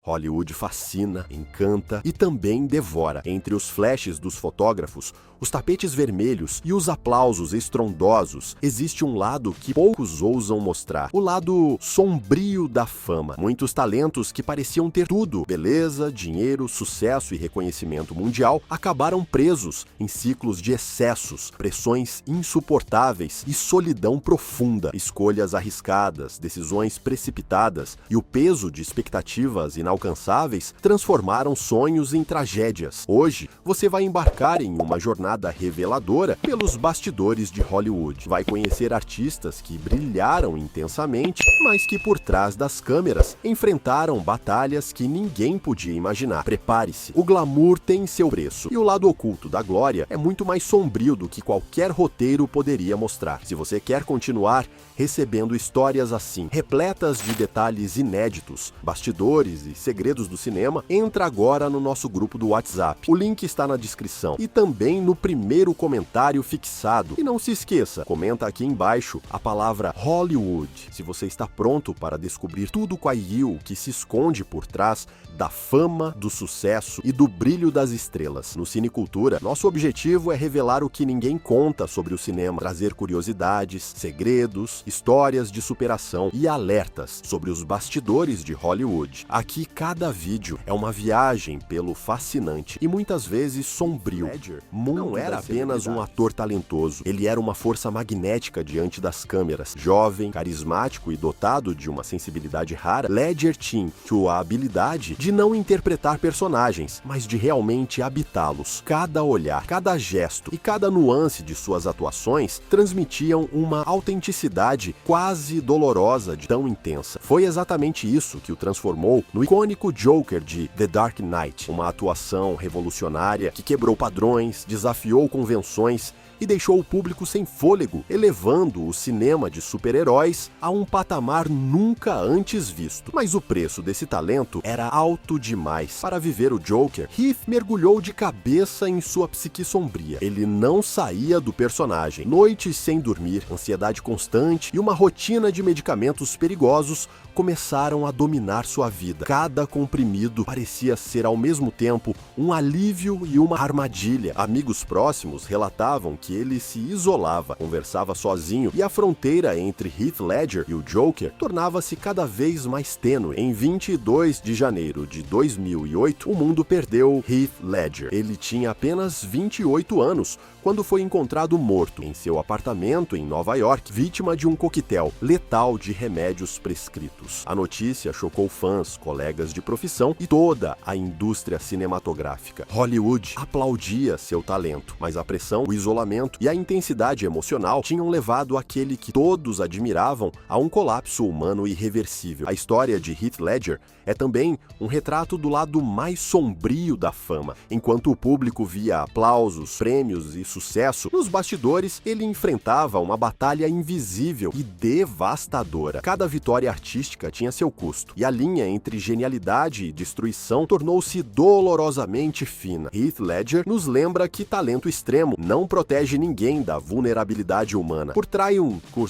Hollywood fascina, encanta e também devora. Entre os flashes dos fotógrafos, os tapetes vermelhos e os aplausos estrondosos, existe um lado que poucos ousam mostrar: o lado sombrio da fama. Muitos talentos que pareciam ter tudo, beleza, dinheiro, sucesso e reconhecimento mundial, acabaram presos em ciclos de excessos, pressões insuportáveis e solidão profunda. Escolhas arriscadas, decisões precipitadas e o peso de expectativas inalcançáveis transformaram sonhos em tragédias. Hoje, você vai embarcar em uma jornada reveladora pelos bastidores de Hollywood. Vai conhecer artistas que brilharam intensamente, mas que por trás das câmeras enfrentaram batalhas que ninguém podia imaginar. Prepare-se, o glamour tem seu preço, e o lado oculto da glória é muito mais sombrio do que qualquer roteiro poderia mostrar. Se você quer continuar recebendo histórias assim, repletas de detalhes inéditos, bastidores e segredos do cinema, entra agora no nosso grupo do WhatsApp. O link está na descrição e também no primeiro comentário fixado. E não se esqueça, comenta aqui embaixo a palavra Hollywood, se você está pronto para descobrir tudo o que se esconde por trás da fama, do sucesso e do brilho das estrelas. No Cinecultura, nosso objetivo é revelar o que ninguém conta sobre o cinema, trazer curiosidades, segredos, histórias de superação e alertas sobre os bastidores de Hollywood. Aqui, cada vídeo é uma viagem pelo fascinante e muitas vezes sombrio. Ledger não era apenas um ator talentoso, ele era uma força magnética diante das câmeras. Jovem, carismático e dotado de uma sensibilidade rara, Ledger tinha a habilidade de não interpretar personagens, mas de realmente habitá-los. Cada olhar, cada gesto e cada nuance de suas atuações transmitiam uma autenticidade quase dolorosa de tão intensa. Foi exatamente isso que o transformou no icônico Joker de The Dark Knight, uma atuação revolucionária que quebrou padrões, desafiou convenções e deixou o público sem fôlego, elevando o cinema de super-heróis a um patamar nunca antes visto. Mas o preço desse talento era alto demais. Para viver o Joker, Heath mergulhou de cabeça em sua psique sombria. Ele não saía do personagem. Noites sem dormir, ansiedade constante e uma rotina de medicamentos perigosos começaram a dominar sua vida. Cada comprimido parecia ser ao mesmo tempo um alívio e uma armadilha. Amigos próximos relatavam que ele se isolava, conversava sozinho e a fronteira entre Heath Ledger e o Joker tornava-se cada vez mais tênue. Em 22 de janeiro de 2008, o mundo perdeu Heath Ledger. Ele tinha apenas 28 anos quando foi encontrado morto em seu apartamento em Nova York, vítima de um coquetel letal de remédios prescritos. A notícia chocou fãs, colegas de profissão e toda a indústria cinematográfica. Hollywood aplaudia seu talento, mas a pressão, o isolamento e a intensidade emocional tinham levado aquele que todos admiravam a um colapso humano irreversível. A história de Heath Ledger é também um retrato do lado mais sombrio da fama. Enquanto o público via aplausos, prêmios e sucesso, nos bastidores ele enfrentava uma batalha invisível e devastadora. Cada vitória artística tinha seu custo, e a linha entre genialidade e destruição tornou-se dolorosamente fina. Heath Ledger nos lembra que talento extremo não protege ninguém da vulnerabilidade humana. Por trás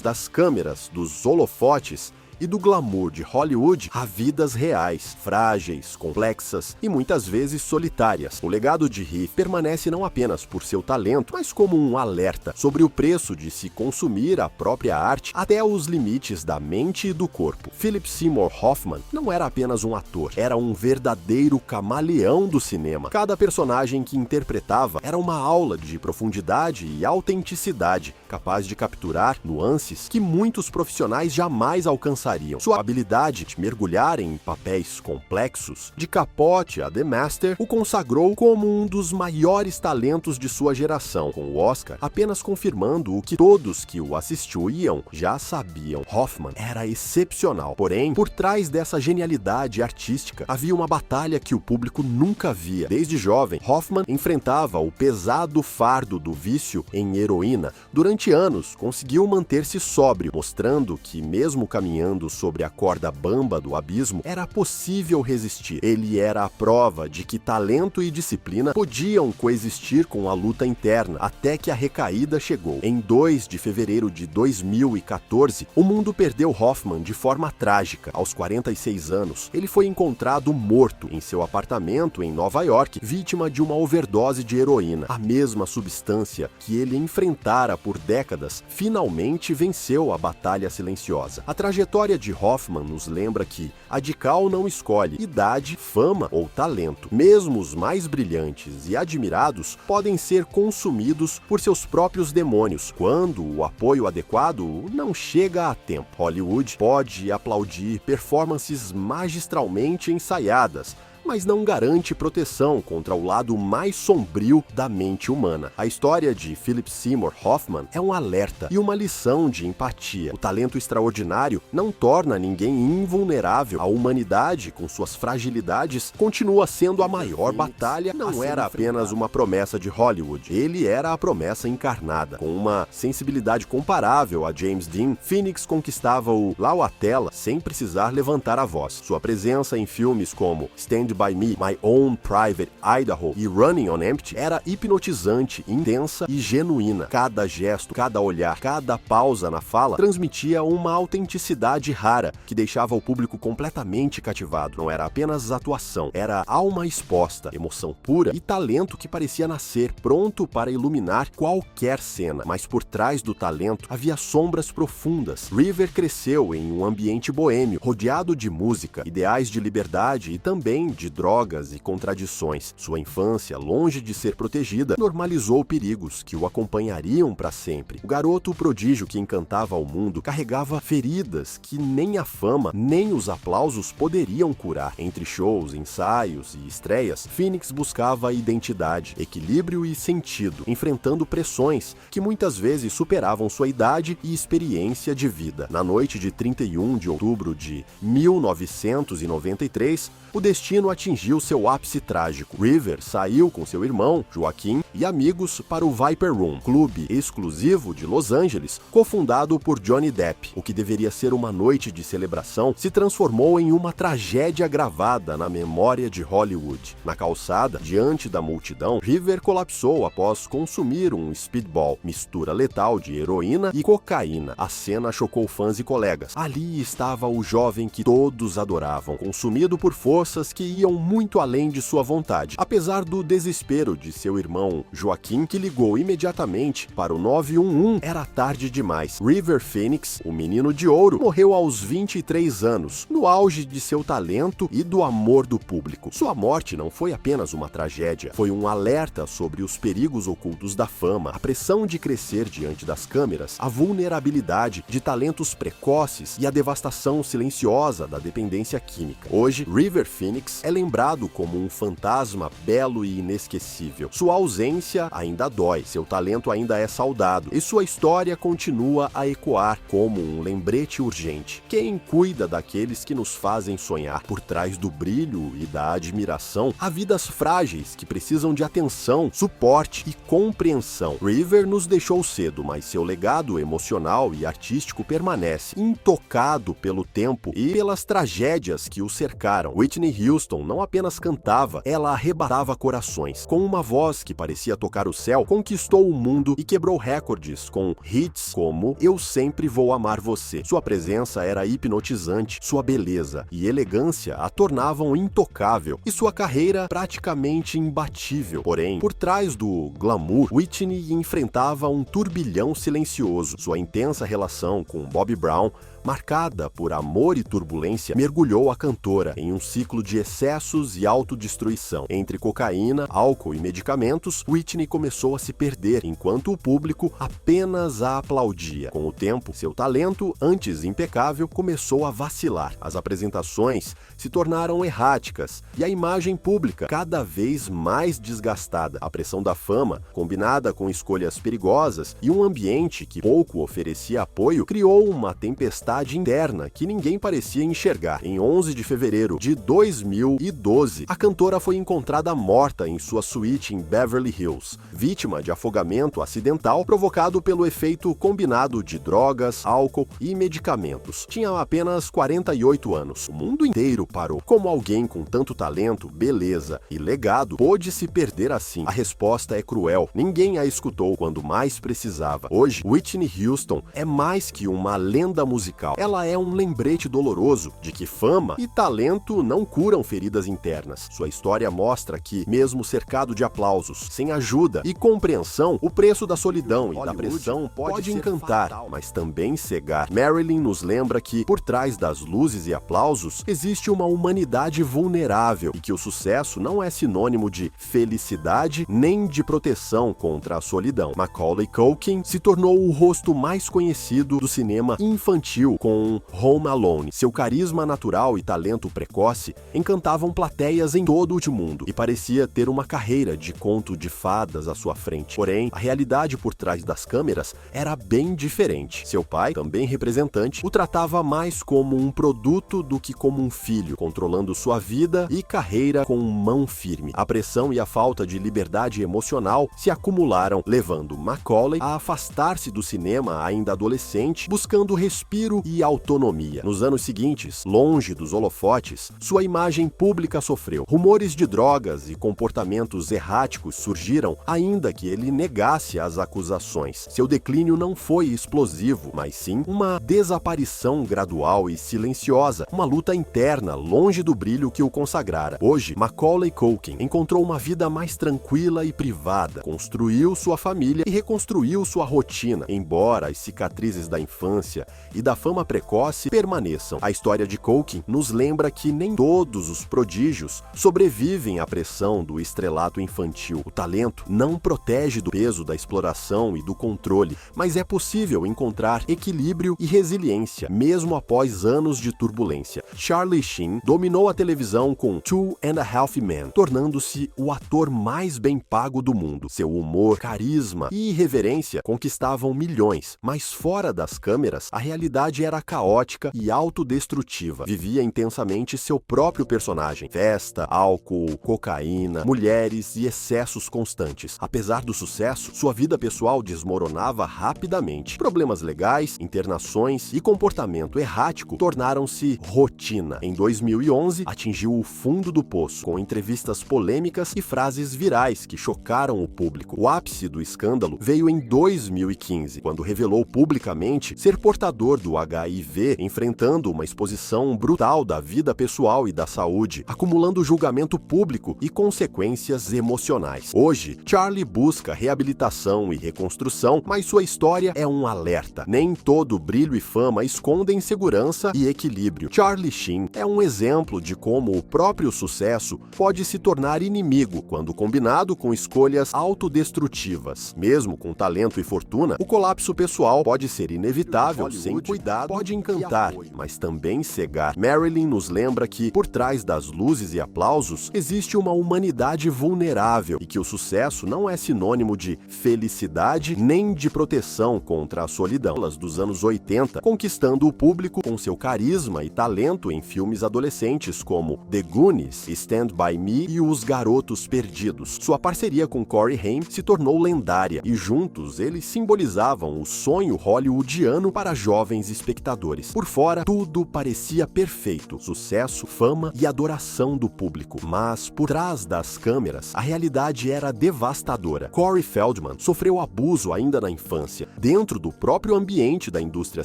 das câmeras, dos holofotes e do glamour de Hollywood, há vidas reais, frágeis, complexas e muitas vezes solitárias. O legado de Heath permanece não apenas por seu talento, mas como um alerta sobre o preço de se consumir a própria arte até os limites da mente e do corpo. Philip Seymour Hoffman não era apenas um ator, era um verdadeiro camaleão do cinema. Cada personagem que interpretava era uma aula de profundidade e autenticidade, capaz de capturar nuances que muitos profissionais jamais alcançariam. Sua habilidade de mergulhar em papéis complexos, de Capote a The Master, o consagrou como um dos maiores talentos de sua geração, com o Oscar apenas confirmando o que todos que o assistiam já sabiam. Hoffman era excepcional, porém, por trás dessa genialidade artística, havia uma batalha que o público nunca via. Desde jovem, Hoffman enfrentava o pesado fardo do vício em heroína. Durante anos, conseguiu manter-se sóbrio, mostrando que, mesmo caminhando correndo sobre a corda bamba do abismo, era possível resistir. Ele era a prova de que talento e disciplina podiam coexistir com a luta interna, até que a recaída chegou. Em 2 de fevereiro de 2014, o mundo perdeu Hoffman de forma trágica. Aos 46 anos, ele foi encontrado morto em seu apartamento em Nova York, vítima de uma overdose de heroína. A mesma substância que ele enfrentara por décadas, finalmente venceu a batalha silenciosa. A trajetória de Hoffman nos lembra que a de Cal não escolhe idade, fama ou talento. Mesmo os mais brilhantes e admirados podem ser consumidos por seus próprios demônios, quando o apoio adequado não chega a tempo. Hollywood pode aplaudir performances magistralmente ensaiadas, mas não garante proteção contra o lado mais sombrio da mente humana. A história de Philip Seymour Hoffman é um alerta e uma lição de empatia. O talento extraordinário não torna ninguém invulnerável. A humanidade, com suas fragilidades, continua sendo a maior batalha. Não era apenas uma promessa de Hollywood, ele era a promessa encarnada. Com uma sensibilidade comparável a James Dean, Phoenix conquistava o Lauatela sem precisar levantar a voz. Sua presença em filmes como Stand By Me, My Own Private Idaho e Running on Empty era hipnotizante, intensa e genuína. Cada gesto, cada olhar, cada pausa na fala transmitia uma autenticidade rara que deixava o público completamente cativado. Não era apenas atuação, era alma exposta, emoção pura e talento que parecia nascer pronto para iluminar qualquer cena. Mas por trás do talento havia sombras profundas. River cresceu em um ambiente boêmio, rodeado de música, ideais de liberdade e também de drogas e contradições. Sua infância, longe de ser protegida, normalizou perigos que o acompanhariam para sempre. O garoto prodígio que encantava o mundo carregava feridas que nem a fama, nem os aplausos poderiam curar. Entre shows, ensaios e estreias, Phoenix buscava identidade, equilíbrio e sentido, enfrentando pressões que muitas vezes superavam sua idade e experiência de vida. Na noite de 31 de outubro de 1993, o destino atingiu seu ápice trágico. River saiu com seu irmão, Joaquim, e amigos para o Viper Room, clube exclusivo de Los Angeles, cofundado por Johnny Depp. O que deveria ser uma noite de celebração se transformou em uma tragédia gravada na memória de Hollywood. Na calçada, diante da multidão, River colapsou após consumir um speedball, mistura letal de heroína e cocaína. A cena chocou fãs e colegas. Ali estava o jovem que todos adoravam, consumido por forças que iam muito além de sua vontade. Apesar do desespero de seu irmão Joaquim, que ligou imediatamente para o 911, era tarde demais. River Phoenix, o menino de ouro, morreu aos 23 anos, no auge de seu talento e do amor do público. Sua morte não foi apenas uma tragédia, foi um alerta sobre os perigos ocultos da fama, a pressão de crescer diante das câmeras, a vulnerabilidade de talentos precoces e a devastação silenciosa da dependência química. Hoje, River Phoenix é lembrado como um fantasma belo e inesquecível. Sua ausência ainda dói, seu talento ainda é saudado e sua história continua a ecoar como um lembrete urgente. Quem cuida daqueles que nos fazem sonhar? Por trás do brilho e da admiração, há vidas frágeis que precisam de atenção, suporte e compreensão. River nos deixou cedo, mas seu legado emocional e artístico permanece intocado pelo tempo e pelas tragédias que o cercaram. Whitney Houston não apenas cantava, ela arrebatava corações. Com uma voz que parecia tocar o céu, conquistou o mundo e quebrou recordes com hits como Eu Sempre Vou Amar Você. Sua presença era hipnotizante, sua beleza e elegância a tornavam intocável e sua carreira praticamente imbatível. Porém, por trás do glamour, Whitney enfrentava um turbilhão silencioso. Sua intensa relação com Bobby Brown, marcada por amor e turbulência, mergulhou a cantora em um ciclo de excessos e autodestruição. Entre cocaína, álcool e medicamentos, Whitney começou a se perder, enquanto o público apenas a aplaudia. Com o tempo, seu talento, antes impecável, começou a vacilar. As apresentações se tornaram erráticas e a imagem pública cada vez mais desgastada. A pressão da fama, combinada com escolhas perigosas e um ambiente que pouco oferecia apoio, criou uma tempestade tempestade interna que ninguém parecia enxergar. Em 11 de fevereiro de 2012, a cantora foi encontrada morta em sua suíte em Beverly Hills, vítima de afogamento acidental provocado pelo efeito combinado de drogas, álcool e medicamentos. Tinha apenas 48 anos. O mundo inteiro parou. Como alguém com tanto talento, beleza e legado pôde se perder assim? A resposta é cruel. Ninguém a escutou quando mais precisava. Hoje, Whitney Houston é mais que uma lenda musical. Ela é um lembrete doloroso de que fama e talento não curam feridas internas. Sua história mostra que, mesmo cercado de aplausos, sem ajuda e compreensão, o preço da solidão e da pressão pode encantar, mas também cegar. Marilyn nos lembra que, por trás das luzes e aplausos, existe uma humanidade vulnerável e que o sucesso não é sinônimo de felicidade nem de proteção contra a solidão. Macaulay Culkin se tornou o rosto mais conhecido do cinema infantil com Home Alone. Seu carisma natural e talento precoce encantavam plateias em todo o mundo e parecia ter uma carreira de conto de fadas à sua frente. Porém, a realidade por trás das câmeras era bem diferente. Seu pai, também representante, o tratava mais como um produto do que como um filho, controlando sua vida e carreira com mão firme. A pressão e a falta de liberdade emocional se acumularam, levando Macaulay a afastar-se do cinema ainda adolescente, buscando respiro e autonomia. Nos anos seguintes, longe dos holofotes, sua imagem pública sofreu. Rumores de drogas e comportamentos erráticos surgiram, ainda que ele negasse as acusações. Seu declínio não foi explosivo, mas sim uma desaparição gradual e silenciosa, uma luta interna longe do brilho que o consagrara. Hoje, Macaulay Culkin encontrou uma vida mais tranquila e privada, construiu sua família e reconstruiu sua rotina, embora as cicatrizes da infância e da fama precoce permaneçam. A história de Culkin nos lembra que nem todos os prodígios sobrevivem à pressão do estrelato infantil. O talento não protege do peso da exploração e do controle, mas é possível encontrar equilíbrio e resiliência, mesmo após anos de turbulência. Charlie Sheen dominou a televisão com Two and a Half Men, tornando-se o ator mais bem pago do mundo. Seu humor, carisma e irreverência conquistavam milhões, mas fora das câmeras, a realidade era caótica e autodestrutiva. Vivia intensamente seu próprio personagem. Festa, álcool, cocaína, mulheres e excessos constantes. Apesar do sucesso, sua vida pessoal desmoronava rapidamente. Problemas legais, internações e comportamento errático tornaram-se rotina. Em 2011, atingiu o fundo do poço, com entrevistas polêmicas e frases virais que chocaram o público. O ápice do escândalo veio em 2015, quando revelou publicamente ser portador do HIV, enfrentando uma exposição brutal da vida pessoal e da saúde, acumulando julgamento público e consequências emocionais. Hoje, Charlie busca reabilitação e reconstrução, mas sua história é um alerta. Nem todo brilho e fama escondem segurança e equilíbrio. Charlie Sheen é um exemplo de como o próprio sucesso pode se tornar inimigo quando combinado com escolhas autodestrutivas. Mesmo com talento e fortuna, o colapso pessoal pode ser inevitável, sem cuidado, pode encantar, mas também cegar. Marilyn nos lembra que, por trás das luzes e aplausos, existe uma humanidade vulnerável e que o sucesso não é sinônimo de felicidade nem de proteção contra a solidão. Elas dos anos 80, conquistando o público com seu carisma e talento em filmes adolescentes como The Goonies, Stand By Me e Os Garotos Perdidos. Sua parceria com Corey Haim se tornou lendária e juntos eles simbolizavam o sonho hollywoodiano para jovens espectadores. Por fora, tudo parecia perfeito: sucesso, fama e adoração do público. Mas, por trás das câmeras, a realidade era devastadora. Corey Feldman sofreu abuso ainda na infância. Dentro do próprio ambiente da indústria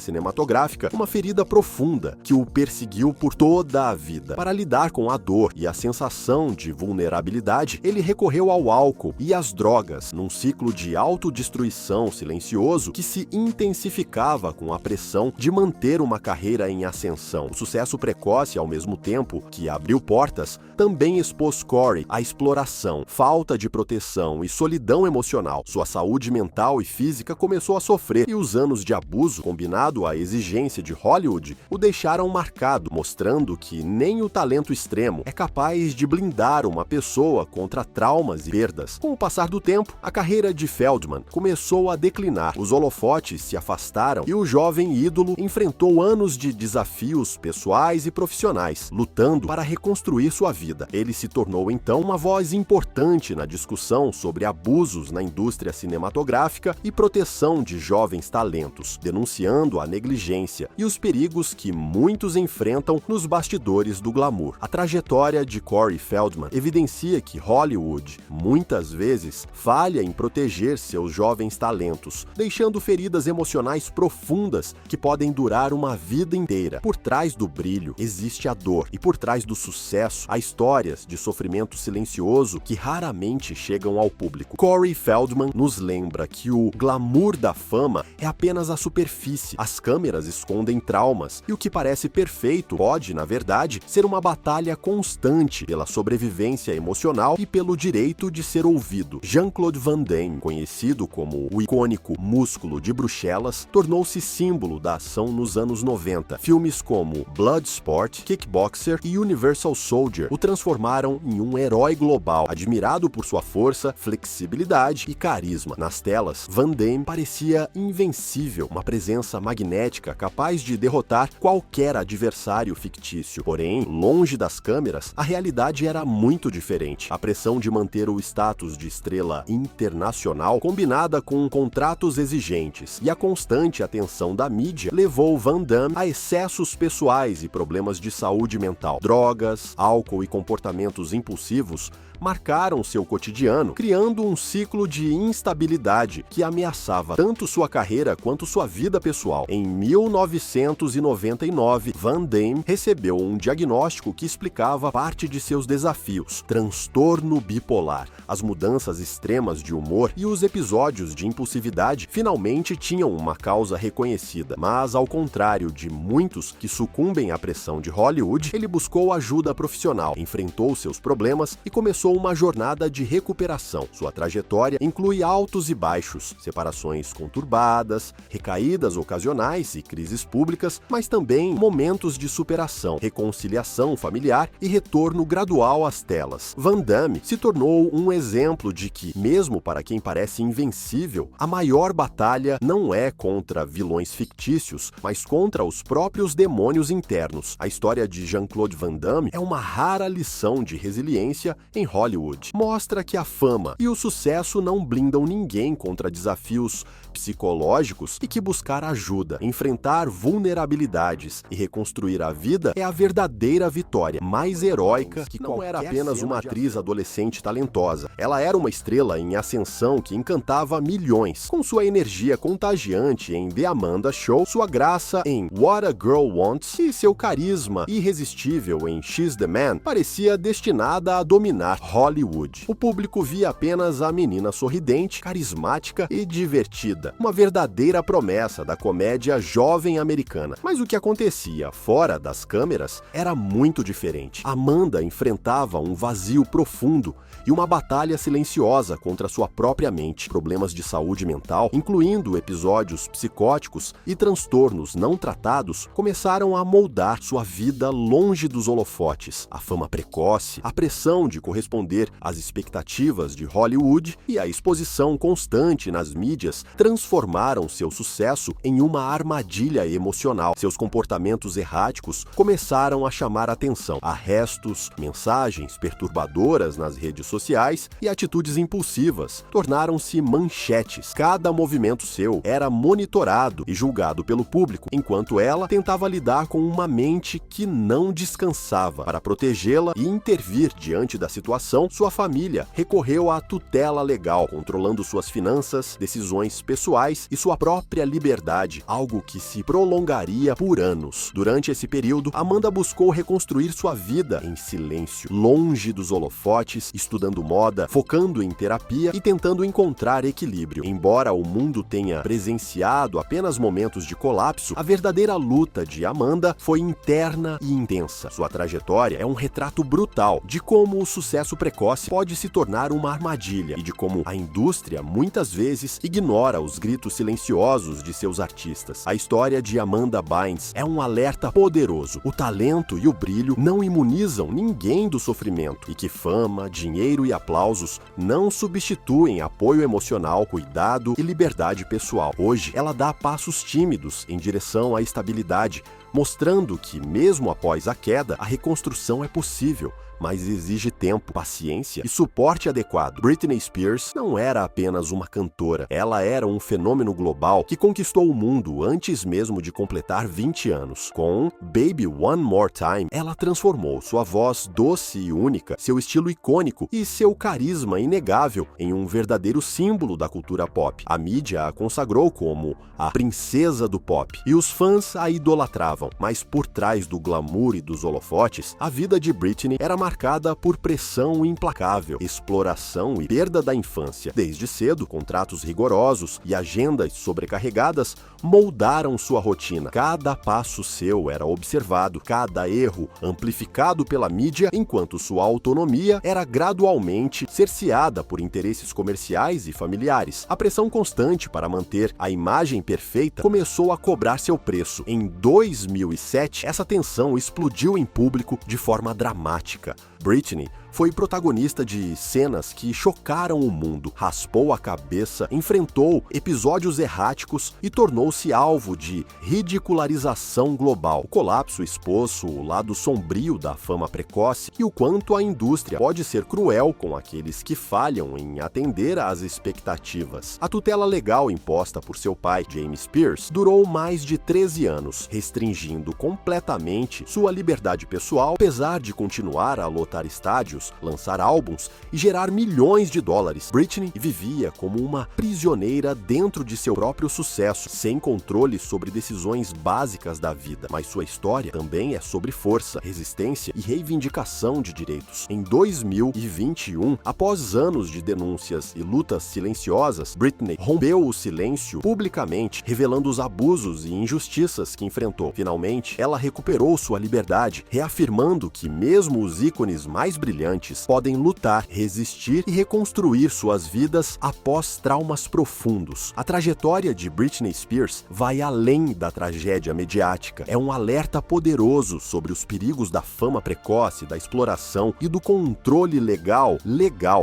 cinematográfica, uma ferida profunda que o perseguiu por toda a vida. Para lidar com a dor e a sensação de vulnerabilidade, ele recorreu ao álcool e às drogas, num ciclo de autodestruição silencioso que se intensificava com a pressão de manter uma carreira em ascensão. O sucesso precoce, ao mesmo tempo que abriu portas, também expôs Corey à exploração, falta de proteção e solidão emocional. Sua saúde mental e física começou a sofrer e os anos de abuso, combinado à exigência de Hollywood, o deixaram marcado, mostrando que nem o talento extremo é capaz de blindar uma pessoa contra traumas e perdas. Com o passar do tempo, a carreira de Feldman começou a declinar, os holofotes se afastaram e o jovem ídolo enfrentou anos de desafios pessoais e profissionais, lutando para reconstruir sua vida. Ele se tornou então uma voz importante na discussão sobre abusos na indústria cinematográfica e proteção de jovens talentos, denunciando a negligência e os perigos que muitos enfrentam nos bastidores do glamour. A trajetória de Corey Feldman evidencia que Hollywood, muitas vezes, falha em proteger seus jovens talentos, deixando feridas emocionais profundas que podem durar uma vida inteira. Por trás do brilho existe a dor, e por trás do sucesso há histórias de sofrimento silencioso que raramente chegam ao público. Corey Feldman nos lembra que o glamour da fama é apenas a superfície. As câmeras escondem traumas, e o que parece perfeito pode, na verdade, ser uma batalha constante pela sobrevivência emocional e pelo direito de ser ouvido. Jean-Claude Van Damme, conhecido como o icônico músculo de Bruxelas, tornou-se símbolo da ação nos anos 90. Filmes como Bloodsport, Kickboxer e Universal Soldier o transformaram em um herói global, admirado por sua força, flexibilidade e carisma. Nas telas, Van Damme parecia invencível, uma presença magnética capaz de derrotar qualquer adversário fictício. Porém, longe das câmeras, a realidade era muito diferente. A pressão de manter o status de estrela internacional, combinada com contratos exigentes e a constante atenção da mídia, levou Van Damme a excessos pessoais e problemas de saúde mental. Drogas, álcool e comportamentos impulsivos marcaram seu cotidiano, criando um ciclo de instabilidade que ameaçava tanto sua carreira quanto sua vida pessoal. Em 1999, Van Damme recebeu um diagnóstico que explicava parte de seus desafios: transtorno bipolar. As mudanças extremas de humor e os episódios de impulsividade finalmente tinham uma causa reconhecida. Mas, ao contrário de muitos que sucumbem à pressão de Hollywood, ele buscou ajuda profissional, enfrentou seus problemas e começou uma jornada de recuperação. Sua trajetória inclui altos e baixos, separações conturbadas, recaídas ocasionais e crises públicas, mas também momentos de superação, reconciliação familiar e retorno gradual às telas. Van Damme se tornou um exemplo de que, mesmo para quem parece invencível, a maior batalha não é contra vilões fictícios, mas contra os próprios demônios internos. A história de Jean-Claude Van Damme é uma rara lição de resiliência em Hollywood. Mostra que a fama e o sucesso não blindam ninguém contra desafios psicológicos e que buscar ajuda, enfrentar vulnerabilidades e reconstruir a vida é a verdadeira vitória, mais heróica que não era apenas uma atriz adolescente talentosa. Ela era uma estrela em ascensão que encantava milhões. Com sua energia contagiante em The Amanda Show, sua graça em What a Girl Wants e seu carisma irresistível em She's the Man, parecia destinada a dominar Hollywood. O público via apenas a menina sorridente, carismática e divertida, uma verdadeira promessa da comédia jovem americana. Mas o que acontecia fora das câmeras era muito diferente. Amanda enfrentava um vazio profundo e uma batalha silenciosa contra sua própria mente. Problemas de saúde mental, incluindo episódios psicóticos e transtornos não tratados, começaram a moldar sua vida longe dos holofotes. A fama precoce, a pressão de corresponder às expectativas de Hollywood e a exposição constante nas mídias transformaram seu sucesso em uma armadilha emocional. Seus comportamentos erráticos começaram a chamar atenção. Arrestos, mensagens perturbadoras nas redes sociais e atitudes impulsivas tornaram-se manchetes. Cada movimento seu era monitorado e julgado pelo público, enquanto ela tentava lidar com uma mente que não descansava. Para protegê-la e intervir diante da situação, sua família recorreu à tutela legal, controlando suas finanças, decisões pessoais e sua própria liberdade, algo que se prolongaria por anos. Durante esse período, Amanda buscou reconstruir sua vida em silêncio, longe dos holofotes, estudando moda, focando em terapia e tentando encontrar equilíbrio. Embora o mundo tenha presenciado apenas momentos de colapso, a verdadeira luta de Amanda foi interna e intensa. Sua trajetória é um retrato brutal de como o sucesso precoce pode se tornar uma armadilha e de como a indústria muitas vezes ignora os gritos silenciosos de seus artistas. A história de Amanda Bynes é um alerta poderoso. O talento e o brilho não imunizam ninguém do sofrimento e que fama, dinheiro e aplausos não substituem apoio emocional, cuidado e liberdade pessoal. Hoje, ela dá passos tímidos em direção à estabilidade, mostrando que, mesmo após a queda, a reconstrução é possível, mas exige tempo, paciência e suporte adequado. Britney Spears não era apenas uma cantora, ela era um fenômeno global que conquistou o mundo antes mesmo de completar 20 anos. Com Baby One More Time, ela transformou sua voz doce e única, seu estilo icônico e seu carisma inegável em um verdadeiro símbolo da cultura pop. A mídia a consagrou como a princesa do pop e os fãs a idolatravam, mas por trás do glamour e dos holofotes, a vida de Britney era marcada por pressão implacável, exploração e perda da infância. Desde cedo, contratos rigorosos e agendas sobrecarregadas moldaram sua rotina. Cada passo seu era observado, cada erro amplificado pela mídia, enquanto sua autonomia era gradualmente cerceada por interesses comerciais e familiares. A pressão constante para manter a imagem perfeita começou a cobrar seu preço. Em 2007, essa tensão explodiu em público de forma dramática. Britney foi protagonista de cenas que chocaram o mundo, raspou a cabeça, enfrentou episódios erráticos e tornou-se alvo de ridicularização global. O colapso expôs o lado sombrio da fama precoce e o quanto a indústria pode ser cruel com aqueles que falham em atender às expectativas. A tutela legal imposta por seu pai, Jamie Spears, durou mais de 13 anos, restringindo completamente sua liberdade pessoal, apesar de continuar a lotar estádios, lançar álbuns e gerar milhões de dólares. Britney vivia como uma prisioneira dentro de seu próprio sucesso, sem controle sobre decisões básicas da vida. Mas sua história também é sobre força, resistência e reivindicação de direitos. Em 2021, após anos de denúncias e lutas silenciosas, Britney rompeu o silêncio publicamente, revelando os abusos e injustiças que enfrentou. Finalmente, ela recuperou sua liberdade, reafirmando que mesmo os ícones mais brilhantes podem lutar, resistir e reconstruir suas vidas após traumas profundos. A trajetória de Britney Spears vai além da tragédia mediática. É um alerta poderoso sobre os perigos da fama precoce, da exploração e do controle legal.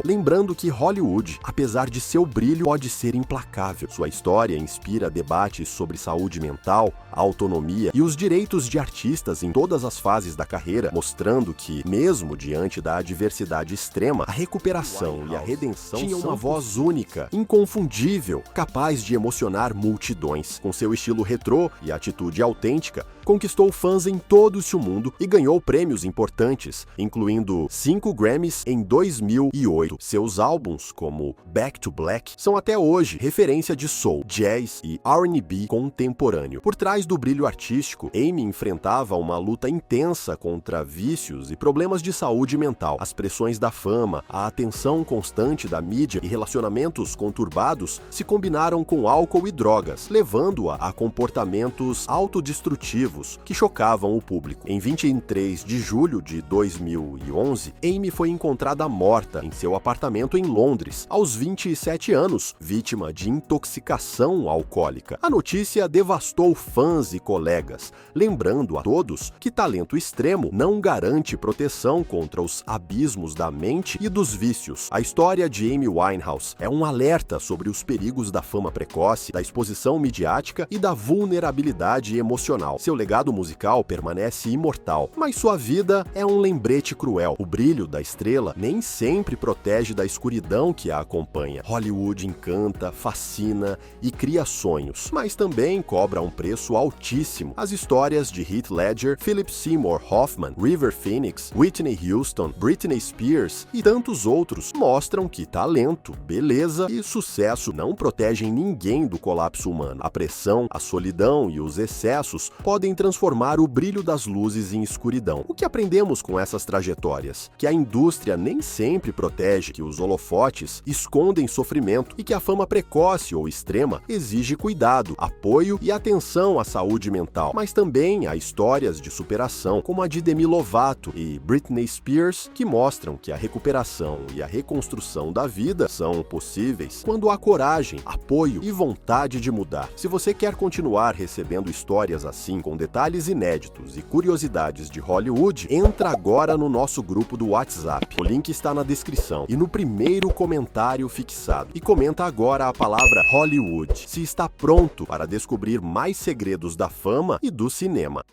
Lembrando que Hollywood, apesar de seu brilho, pode ser implacável. Sua história inspira debates sobre saúde mental, autonomia e os direitos de artistas em todas as fases da carreira, mostrando que, mesmo diante da adversidade extrema, a recuperação e a redenção tinham uma voz única, inconfundível, capaz de emocionar multidões. Com seu estilo retrô e atitude autêntica, conquistou fãs em todo o mundo e ganhou prêmios importantes, incluindo 5 Grammys em 2008. Seus álbuns, como Back to Black, são até hoje referência de soul, jazz e R&B contemporâneo. Por trás do brilho artístico, Amy enfrentava uma luta intensa contra vícios e problemas de saúde mental. As pressões da fama, a atenção constante da mídia e relacionamentos conturbados se combinaram com álcool e drogas, levando-a a comportamentos autodestrutivos que chocavam o público. Em 23 de julho de 2011, Amy foi encontrada morta em seu apartamento em Londres, aos 27 anos, vítima de intoxicação alcoólica. A notícia devastou fãs e colegas, lembrando a todos que talento extremo não garante proteção contra os abismos da mente e dos vícios. A história de Amy Winehouse é um alerta sobre os perigos da fama precoce, da exposição midiática e da vulnerabilidade emocional. Seu legado musical permanece imortal, mas sua vida é um lembrete cruel. O brilho da estrela nem sempre protege da escuridão que a acompanha. Hollywood encanta, fascina e cria sonhos, mas também cobra um preço altíssimo. As histórias de Heath Ledger, Philip Seymour Hoffman, River Phoenix, Whitney Houston, Britney Spears e tantos outros mostram que talento, beleza e sucesso não protegem ninguém do colapso humano. A pressão, a solidão e os excessos podem transformar o brilho das luzes em escuridão. O que aprendemos com essas trajetórias? Que a indústria nem sempre protege, que os holofotes escondem sofrimento e que a fama precoce ou extrema exige cuidado, apoio e atenção à saúde mental. Mas também há histórias de superação, como a de Demi Lovato e Britney Spears, que mostram que a recuperação e a reconstrução da vida são possíveis quando há coragem, apoio e vontade de mudar. Se você quer continuar recebendo histórias assim, com detalhes inéditos e curiosidades de Hollywood, entra agora no nosso grupo do WhatsApp. O link está na descrição e no primeiro comentário fixado. E comenta agora a palavra Hollywood, se está pronto para descobrir mais segredos da fama e do cinema.